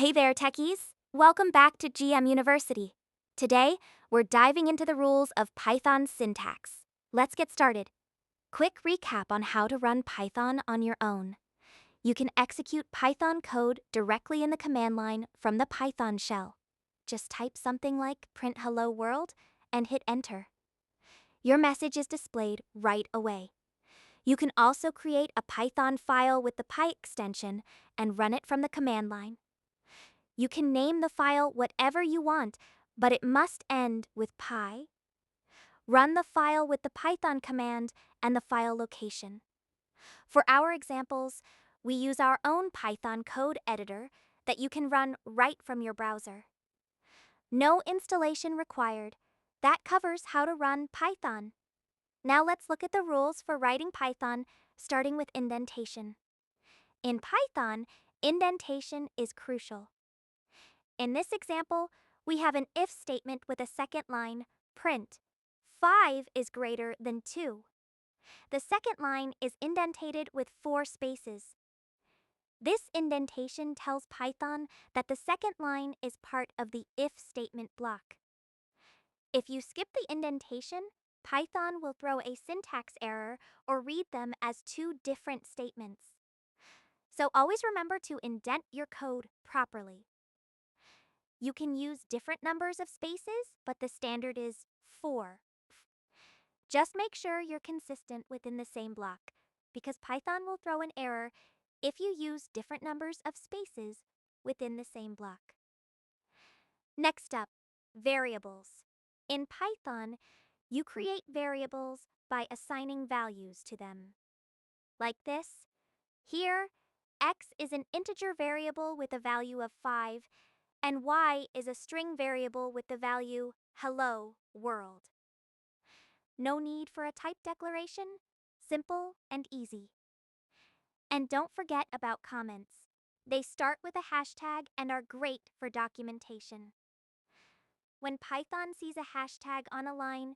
Hey there, techies! Welcome back to GM University. Today, we're diving into the rules of Python syntax. Let's get started. Quick recap on how to run Python on your own. You can execute Python code directly in the command line from the Python shell. Just type something like print hello world and hit enter. Your message is displayed right away. You can also create a Python file with the Py extension and run it from the command line. You can name the file whatever you want, but it must end with py. Run the file with the Python command and the file location. For our examples, we use our own Python code editor that you can run right from your browser. No installation required. That covers how to run Python. Now let's look at the rules for writing Python, starting with indentation. In Python, indentation is crucial. In this example, we have an if statement with a second line, print 5 is greater than 2. The second line is indentated with 4 spaces. This indentation tells Python that the second line is part of the if statement block. If you skip the indentation, Python will throw a syntax error or read them as two different statements. So always remember to indent your code properly. You can use different numbers of spaces, but the standard is 4. Just make sure you're consistent within the same block, because Python will throw an error if you use different numbers of spaces within the same block. Next up, variables. In Python, you create variables by assigning values to them. Like this. Here, x is an integer variable with a value of 5, and y is a string variable with the value hello world. No need for a type declaration, simple and easy. And don't forget about comments. They start with a hashtag and are great for documentation. When Python sees a hashtag on a line,